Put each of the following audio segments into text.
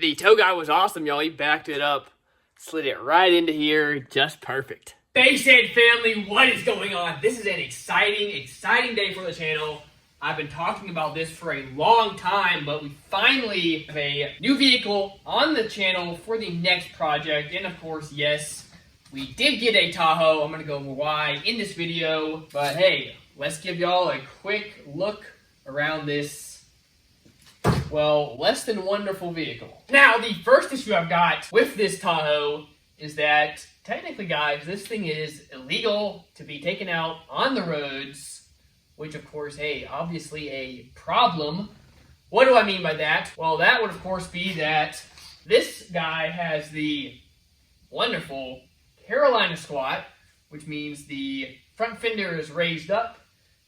The tow guy was awesome, y'all. He backed it up, slid it right into here, just perfect. Basshead family, what is going on? This is an exciting day for the channel. I've been talking about this for a long time, but we finally have a new vehicle on the channel for the next project. And of course, yes, we did get a Tahoe. I'm gonna go over why in this video, but hey, let's give y'all a quick look around this, well, less than wonderful vehicle. Now, the first issue I've got with this Tahoe is that, technically, guys, this thing is illegal to be taken out on the roads, which, of course, hey, obviously a problem. What do I mean by that? Well, that would, of course, be that this guy has the wonderful Carolina squat, which means the front fender is raised up.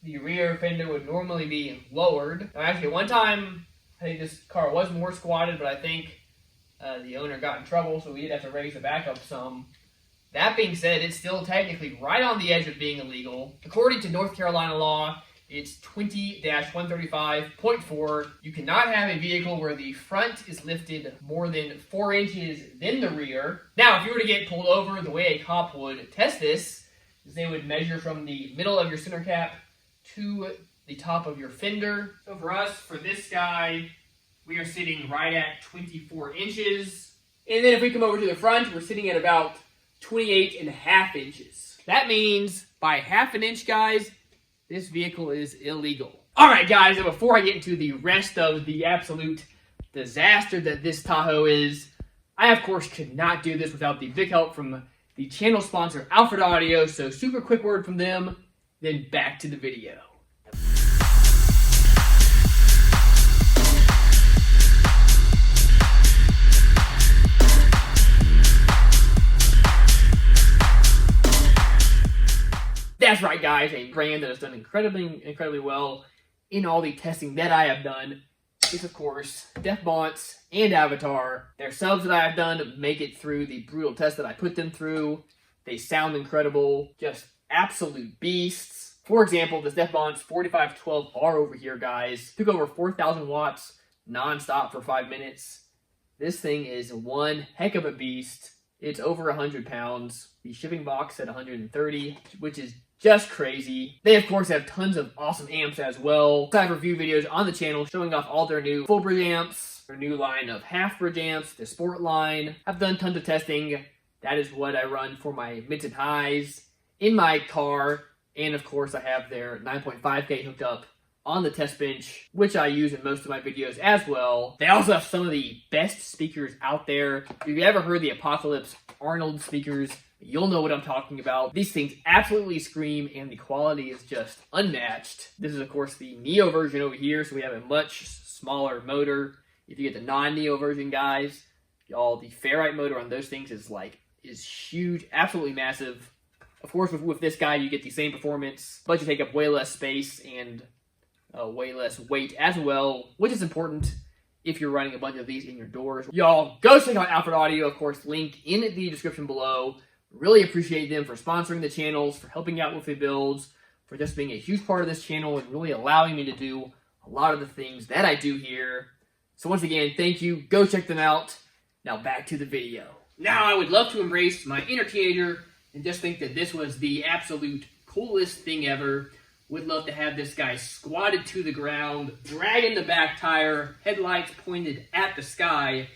The rear fender would normally be lowered. Now, actually, one time, I think this car was more squatted, but I think the owner got in trouble, so we did have to raise the back up some. That being said, it's still technically right on the edge of being illegal. According to North Carolina law, it's 20-135.4. You cannot have a vehicle where the front is lifted more than 4 inches than the rear. Now, if you were to get pulled over, the way a cop would test this is they would measure from the middle of your center cap to the top of your fender. So for us, for this guy, we are sitting right at 24 inches. And then if we come over to the front, we're sitting at about 28.5 inches. That means by half an inch, guys, this vehicle is illegal. All right, guys, and before I get into the rest of the absolute disaster that this Tahoe is, I, of course, could not do this without the big help from the channel sponsor, Alfred Audio. So super quick word from them, then back to the video. That's right, guys, a brand that has done incredibly well in all the testing that I have done is, of course, Defbonts and Avatar. Their subs that I have done make it through the brutal test that I put them through. They sound incredible, just absolute beasts. For example, this Defbonts 4512R over here, guys, took over 4,000 watts non-stop for 5 minutes. This thing is one heck of a beast. It's over 100 pounds. The shipping box at 130, which is just crazy. They, of course, have tons of awesome amps as well. I have review videos on the channel showing off all their new full bridge amps, their new line of half bridge amps, the sport line. I've done tons of testing. That is what I run for my mids and highs in my car. And, of course, I have their 9.5K hooked up on the test bench, which I use in most of my videos as well. They also have some of the best speakers out there. If you've ever heard the Apocalypse Arnold speakers, you'll know what I'm talking about. These things absolutely scream, and the quality is just unmatched. This is, of course, the Neo version over here, so we have a much smaller motor. If you get the non-Neo version, guys, y'all, the ferrite motor on those things is huge, absolutely massive. Of course, with this guy, you get the same performance, but you take up way less space and way less weight as well, which is important if you're running a bunch of these in your doors. Y'all, go check out Alfred Audio, of course, link in the description below. Really appreciate them for sponsoring the channels, for helping out with the builds, for just being a huge part of this channel and really allowing me to do a lot of the things that I do here. So once again, thank you. Go check them out. Now back to the video. Now I would love to embrace my inner teenager and just think that this was the absolute coolest thing ever. Would love to have this guy squatted to the ground, dragging the back tire, headlights pointed at the sky.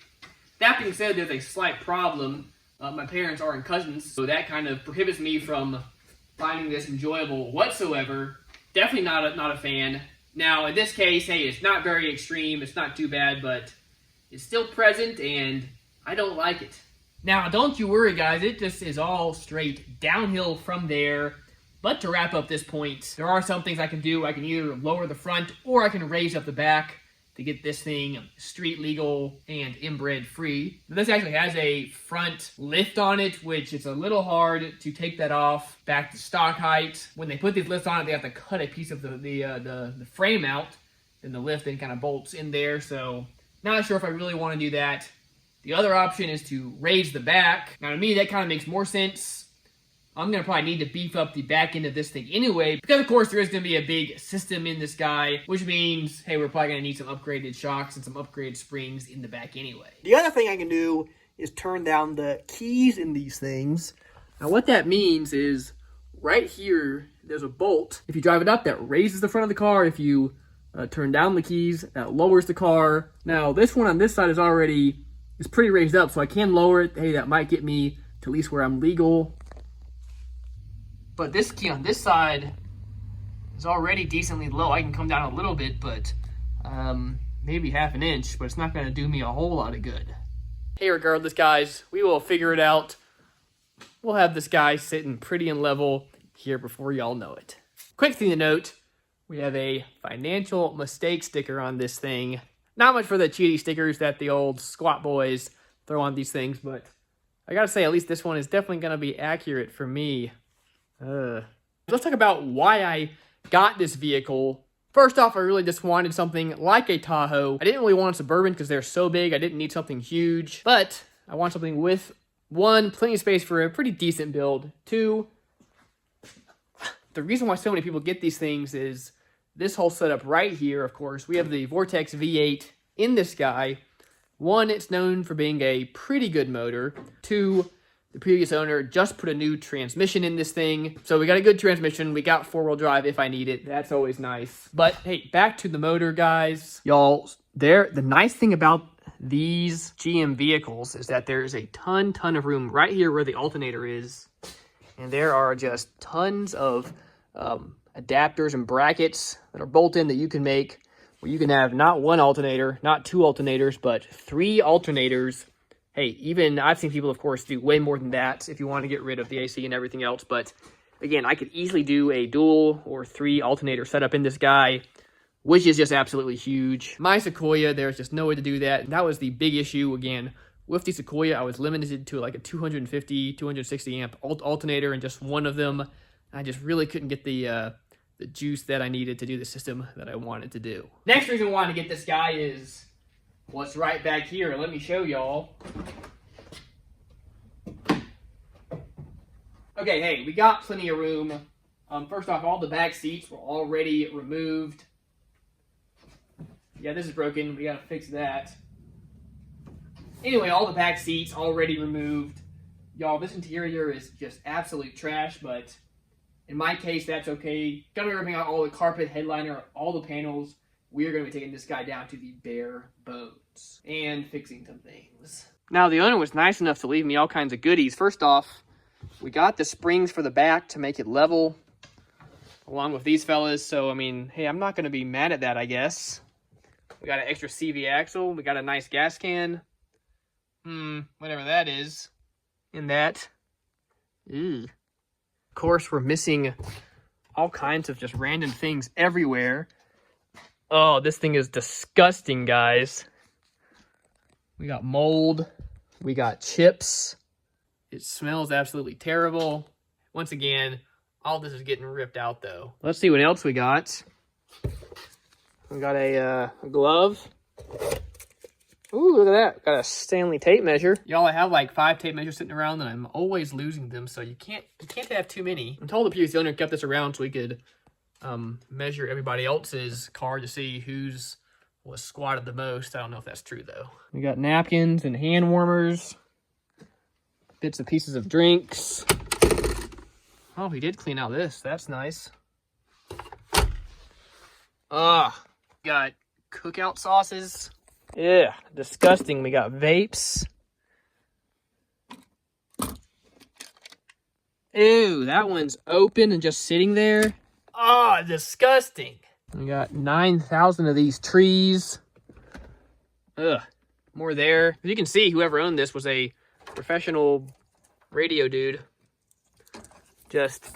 That being said, there's a slight problem. My parents aren't cousins, so that kind of prohibits me from finding this enjoyable whatsoever. Definitely not a fan. Now, in this case, hey, it's not very extreme, it's not too bad, but it's still present, and I don't like it. Now, don't you worry, guys, it just is all straight downhill from there. But to wrap up this point, there are some things I can do. I can either lower the front, or I can raise up the back to get this thing street legal and inbred free. This actually has a front lift on it, which it's a little hard to take that off back to stock height. When they put these lifts on it, they have to cut a piece of the frame out, then the lift then kind of bolts in there. So not sure if I really want to do that. The other option is to raise the back. Now to me, that kind of makes more sense. I'm going to probably need to beef up the back end of this thing anyway, because of course there is going to be a big system in this guy, which means, hey, we're probably going to need some upgraded shocks and some upgraded springs in the back anyway. The other thing I can do is turn down the keys in these things. Now what that means is right here, there's a bolt. If you drive it up, that raises the front of the car. If you turn down the keys, that lowers the car. Now this one on this side is pretty raised up, so I can lower it. Hey, that might get me to at least where I'm legal. But this key on this side is already decently low. I can come down a little bit, but maybe half an inch, but it's not going to do me a whole lot of good. Hey, regardless, guys, we will figure it out. We'll have this guy sitting pretty and level here before y'all know it. Quick thing to note, we have a financial mistake sticker on this thing. Not much for the cheaty stickers that the old squat boys throw on these things, but I gotta say, at least this one is definitely gonna be accurate for me. Let's talk about why I got this vehicle. First off, I really just wanted something like a Tahoe. I didn't really want a Suburban because they're so big. I didn't need something huge, but I want something with, one, plenty of space for a pretty decent build. Two, the reason why so many people get these things is this whole setup right here, of course. We have the Vortex V8 in this guy. One, it's known for being a pretty good motor. Two, the previous owner just put a new transmission in this thing. So we got a good transmission. We got four-wheel drive if I need it. That's always nice. But hey, back to the motor, guys. Y'all, the nice thing about these GM vehicles is that there's a ton of room right here where the alternator is. And there are just tons of adapters and brackets that are bolt in that you can make, where you can have not one alternator, not two alternators, but three alternators. Hey, even I've seen people, of course, do way more than that if you want to get rid of the AC and everything else. But again, I could easily do a dual or three alternator setup in this guy, which is just absolutely huge. My Sequoia, there's just no way to do that. And that was the big issue. Again, with the Sequoia, I was limited to like a 250, 260 amp alternator in just one of them. I just really couldn't get the juice that I needed to do the system that I wanted to do. Next reason I wanted to get this guy is what's right back here. Let me show y'all. Okay, hey, we got plenty of room. First off, all the back seats were already removed. Yeah, this is broken. We gotta fix that. Anyway, all the back seats already removed. Y'all, this interior is just absolute trash, but in my case, that's okay. Gonna be ripping out all the carpet, headliner, all the panels. We are going to be taking this guy down to the bare bones and fixing some things. Now, the owner was nice enough to leave me all kinds of goodies. First off, we got the springs for the back to make it level, along with these fellas. So, I mean, hey, I'm not going to be mad at that, I guess. We got an extra CV axle. We got a nice gas can. Whatever that is. And that. Ew. Of course, we're missing all kinds of just random things everywhere. Oh, this thing is disgusting, guys. We got mold. We got chips. It smells absolutely terrible. Once again, all this is getting ripped out, though. Let's see what else we got. We got a glove. Ooh, look at that. Got a Stanley tape measure. Y'all, I have like 5 tape measures sitting around, and I'm always losing them, so you can't have too many. I'm told the previous owner kept this around so we could measure everybody else's car to see who's was squatted the most. I don't know if that's true, though. We got napkins and hand warmers. Bits and pieces of drinks. Oh, he did clean out this. That's nice. Got cookout sauces. Yeah, disgusting. We got vapes. Ew, that one's open and just sitting there. Oh, disgusting. We got 9,000 of these trees. Ugh, more there. As you can see, whoever owned this was a professional radio dude. Just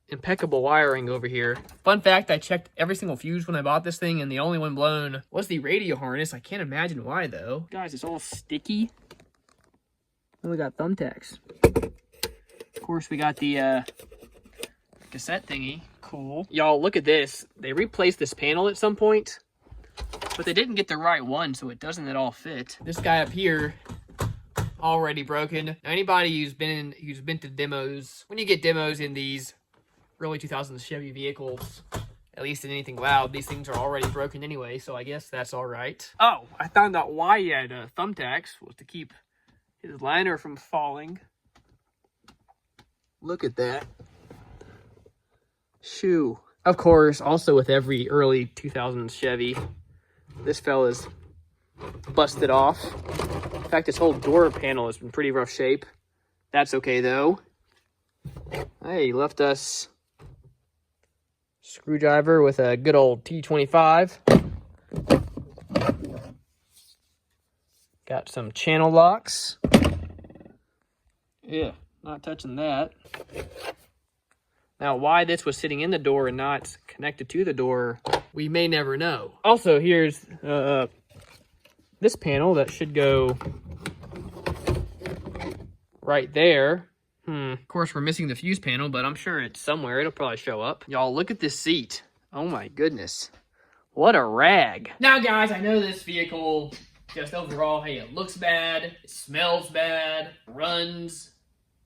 impeccable wiring over here. Fun fact, I checked every single fuse when I bought this thing, and the only one blown was the radio harness. I can't imagine why, though. Guys, it's all sticky. And we got thumbtacks. Of course, we got the cassette thingy. Cool. Y'all, look at this. They replaced this panel at some point, but they didn't get the right one, so it doesn't at all fit. This guy up here already broken. Now, anybody who's been to demos, when you get demos in these early 2000s Chevy vehicles, at least in anything loud, these things are already broken anyway, so I guess that's all right. Oh, I found out why he had thumbtacks, was to keep his liner from falling. Look at that. Shoo. Of course, also with every early 2000s Chevy, this fella's busted off. In fact, this whole door panel is in pretty rough shape. That's okay, though. Hey, he left us screwdriver with a good old T25. Got some channel locks. Yeah, not touching that. Now, why this was sitting in the door and not connected to the door, we may never know. Also, here's this panel that should go right there. Of course, we're missing the fuse panel, but I'm sure it's somewhere. It'll probably show up. Y'all, look at this seat. Oh my goodness. What a rag. Now, guys, I know this vehicle, just overall, hey, it looks bad, it smells bad, runs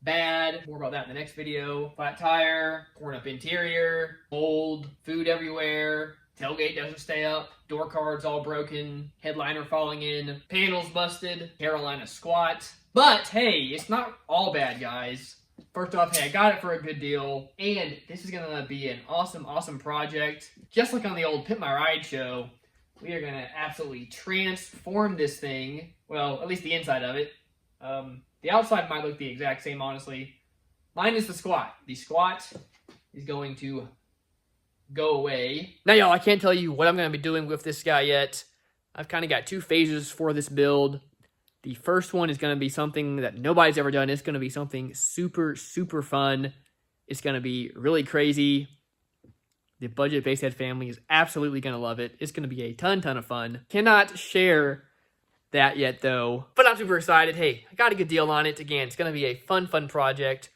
bad. More about that in the next video. Flat tire, torn up interior, mold, food everywhere, tailgate doesn't stay up, door card's all broken, headliner falling in, panels busted, Carolina squat. But, hey, it's not all bad, guys. First off, hey, I got it for a good deal, and this is going to be an awesome, awesome project. Just like on the old Pit My Ride show, we are going to absolutely transform this thing. Well, at least the inside of it. The outside might look the exact same, honestly. Mine is the squat. The squat is going to go away. Now, y'all, I can't tell you what I'm going to be doing with this guy yet. I've kind of got two phases for this build. The first one is going to be something that nobody's ever done. It's going to be something super, super fun. It's going to be really crazy. The Budget Basshead family is absolutely going to love it. It's going to be a ton of fun. Cannot share that yet, though. But I'm super excited. Hey, I got a good deal on it. Again, it's going to be a fun project.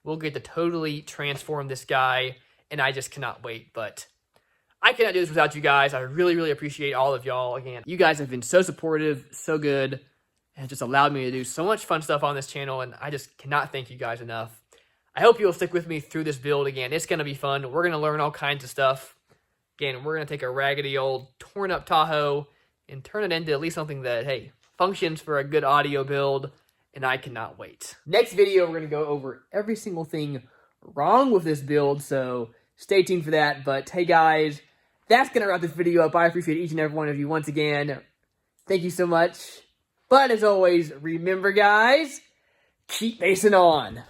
We'll get to totally transform this guy, and I just cannot wait. But I cannot do this without you guys. I really, really appreciate all of y'all. Again, you guys have been so supportive, so good. It just allowed me to do so much fun stuff on this channel, and I just cannot thank you guys enough. I hope you'll stick with me through this build. Again, it's going to be fun. We're going to learn all kinds of stuff. Again, we're going to take a raggedy old torn up Tahoe and turn it into at least something that, hey, functions for a good audio build, and I cannot wait. Next video, we're going to go over every single thing wrong with this build, so stay tuned for that. But hey, guys, that's going to wrap this video up. I appreciate each and every one of you once again. Thank you so much. But as always, remember, guys, keep basing on.